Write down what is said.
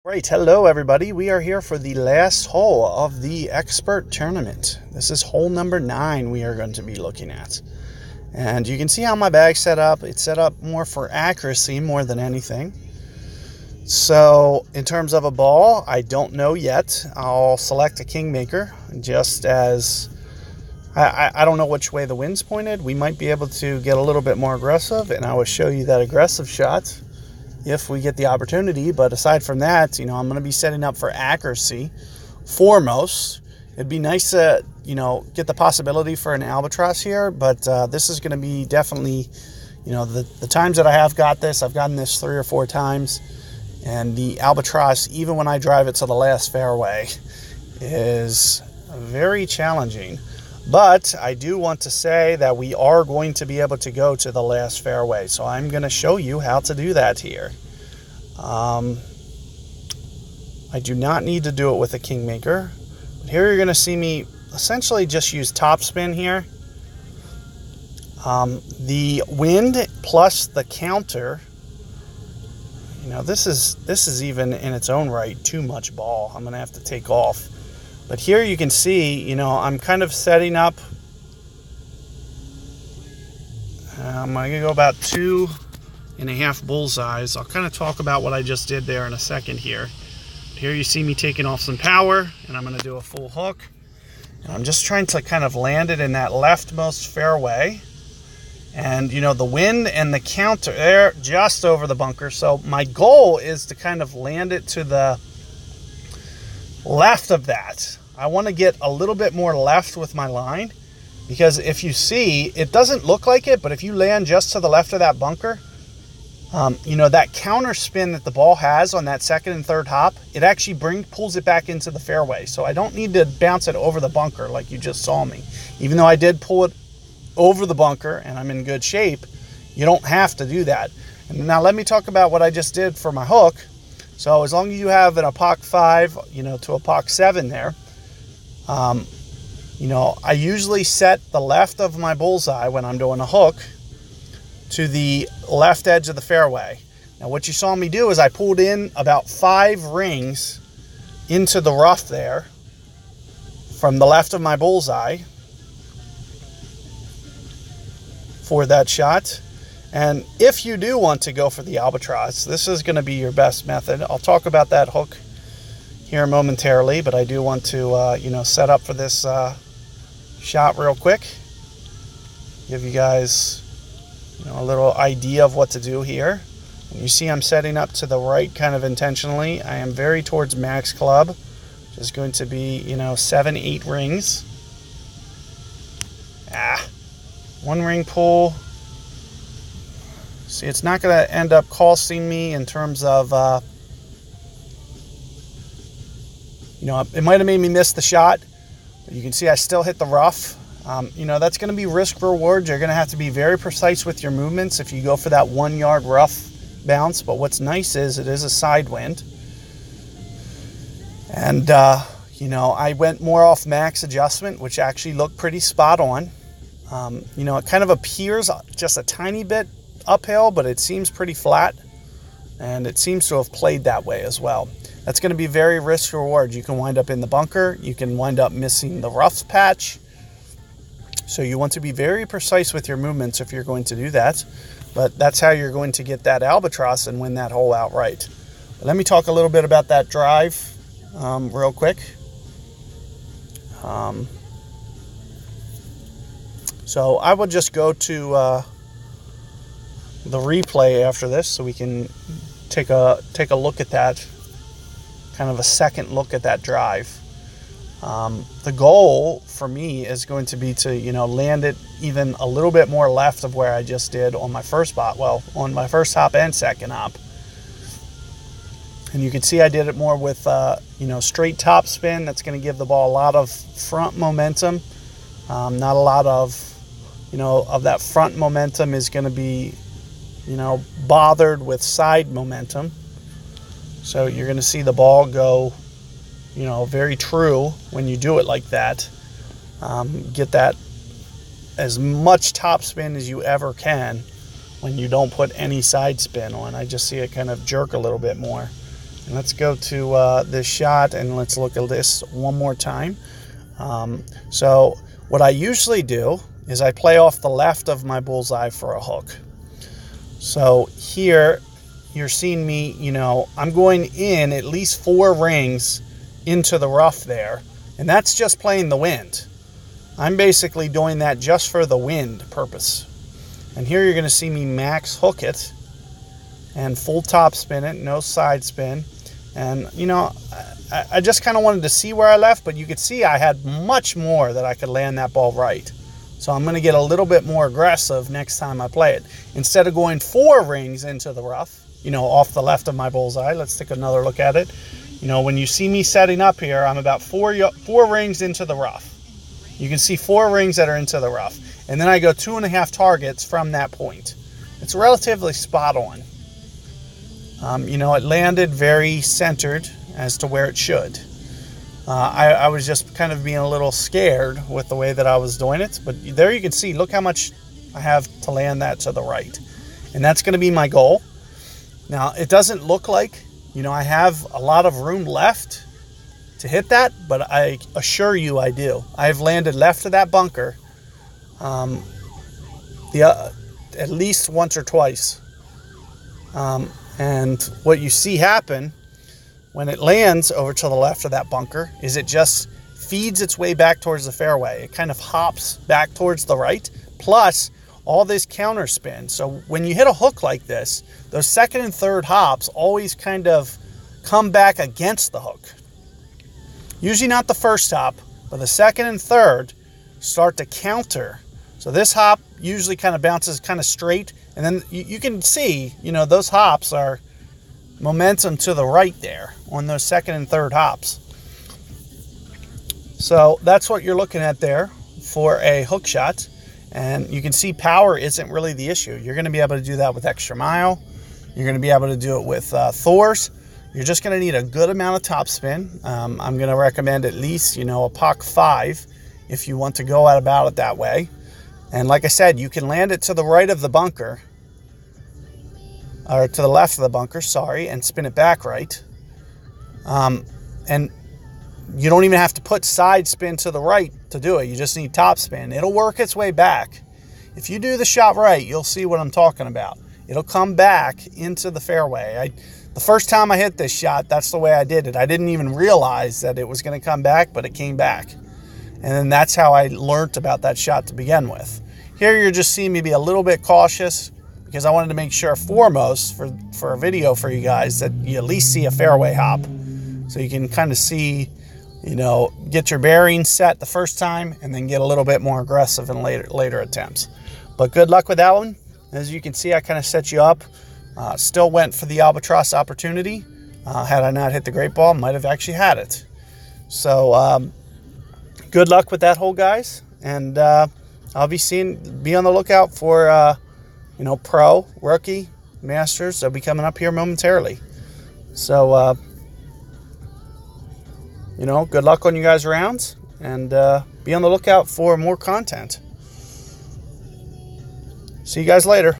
Great, hello everybody. We are here for the last hole of the expert tournament. This is hole number 9 we are going to be looking at. And you can see how my bag's set up. It's set up more for accuracy more than anything. So in terms of a ball, I don't know yet. I'll select a kingmaker just as I don't know which way the wind's pointed. We might be able to get a little bit more aggressive, and I will show you that aggressive shot if we get the opportunity. But aside from that, I'm going to be setting up for accuracy foremost. It'd be nice to, get the possibility for an Albatross here, but this is going to be definitely, the times that I have got this, I've gotten this 3 or 4 times, and the Albatross, even when I drive it to the last fairway, is very challenging. But I do want to say that we are going to be able to go to the last fairway. So I'm going to show you how to do that here. I do not need to do it with a kingmaker. But here you're going to see me essentially just use topspin here. The wind plus the counter. This is even in its own right too much ball. I'm going to have to take off. But here you can see, I'm kind of setting up. I'm going to go about 2.5 bullseyes. I'll kind of talk about what I just did there in a second here. Here you see me taking off some power, and I'm going to do a full hook. And I'm just trying to kind of land it in that leftmost fairway. And, the wind and the counter, they're just over the bunker. So my goal is to kind of land it to the left of that. I want to get a little bit more left with my line, because if you see, it doesn't look like it, but if you land just to the left of that bunker, that counter spin that the ball has on that second and third hop, it actually pulls it back into the fairway. So I don't need to bounce it over the bunker like you just saw me. Even though I did pull it over the bunker and I'm in good shape, you don't have to do that. And now let me talk about what I just did for my hook. So as long as you have an APOC 5, to APOC 7 there, I usually set the left of my bullseye when I'm doing a hook to the left edge of the fairway. Now what you saw me do is I pulled in about 5 rings into the rough there from the left of my bullseye for that shot. And if you do want to go for the Albatross, this is going to be your best method. I'll talk about that hook here momentarily, but I do want to, set up for this shot real quick. Give you guys, a little idea of what to do here. And you see I'm setting up to the right kind of intentionally. I am very towards max club, which is going to be, 7-8 rings. 1 ring pull. See, it's not going to end up costing me in terms of, it might have made me miss the shot, but you can see I still hit the rough. That's going to be risk reward. You're going to have to be very precise with your movements if you go for that 1 yard rough bounce. But what's nice is it is a side wind. And, I went more off max adjustment, which actually looked pretty spot on. It kind of appears just a tiny bit uphill, but it seems pretty flat, and it seems to have played that way as well. That's going to be very risk reward. You can wind up in the bunker, you can wind up missing the rough patch, so you want to be very precise with your movements if you're going to do that. But that's how you're going to get that Albatross and win that hole outright. But let me talk a little bit about that drive real quick. So I will just go to the replay after this, so we can take a look at that, kind of a second look at that drive. The goal for me is going to be to land it even a little bit more left of where I just did on my first spot. Well, on my first hop and second hop. And you can see I did it more with straight top spin. That's going to give the ball a lot of front momentum. Not a lot of of that front momentum is going to be bothered with side momentum. So you're going to see the ball go, very true when you do it like that. Get that as much top spin as you ever can when you don't put any side spin on. I just see it kind of jerk a little bit more. And let's go to this shot and let's look at this one more time. So what I usually do is I play off the left of my bullseye for a hook. So here you're seeing me, you know, I'm going in at least 4 rings into the rough there, and that's just playing the wind. I'm basically doing that just for the wind purpose. And here you're going to see me max hook it and full top spin it, no side spin. And, you know, I just kind of wanted to see where I left, but you could see I had much more that I could land that ball right. So I'm going to get a little bit more aggressive next time I play it. Instead of going 4 rings into the rough, you know, off the left of my bullseye, let's take another look at it. You know, when you see me setting up here, I'm about 4 rings into the rough. You can see 4 rings that are into the rough. And then I go 2.5 targets from that point. It's relatively spot on. You know, it landed very centered as to where it should. I was just kind of being a little scared with the way that I was doing it. But there you can see, look how much I have to land that to the right. And that's going to be my goal. Now, it doesn't look like, you know, I have a lot of room left to hit that, but I assure you I do. I've landed left of that bunker at least once or twice. And what you see happen when it lands over to the left of that bunker is it just feeds its way back towards the fairway. It kind of hops back towards the right, plus all this counter spin. So when you hit a hook like this, those second and third hops always kind of come back against the hook. Usually not the first hop, but the second and third start to counter. So this hop usually kind of bounces kind of straight, and then you can see, you know, those hops are momentum to the right there on those second and third hops. So that's what you're looking at there for a hook shot. And you can see power isn't really the issue. You're going to be able to do that with extra mile. You're going to be able to do it with Thors. You're just going to need a good amount of topspin. I'm going to recommend at least, you know, a POC 5 if you want to go about it that way. And like I said, you can land it to the right of the bunker, or to the left of the bunker, sorry, and spin it back right. And you don't even have to put side spin to the right to do it. You just need top spin. It'll work its way back. If you do the shot right, you'll see what I'm talking about. It'll come back into the fairway. The first time I hit this shot, that's the way I did it. I didn't even realize that it was going to come back, but it came back. And then that's how I learned about that shot to begin with. Here you're just seeing me be a little bit cautious because I wanted to make sure foremost for a video for you guys that you at least see a fairway hop. So you can kind of see, you know, get your bearings set the first time and then get a little bit more aggressive in later attempts. But good luck with that one. As you can see, I kind of set you up. Still went for the Albatross opportunity. Had I not hit the great ball, might have actually had it. So good luck with that hole, guys. And I'll be on the lookout for, you know, pro, rookie, masters. They'll be coming up here momentarily. So, you know, good luck on you guys' rounds, and be on the lookout for more content. See you guys later.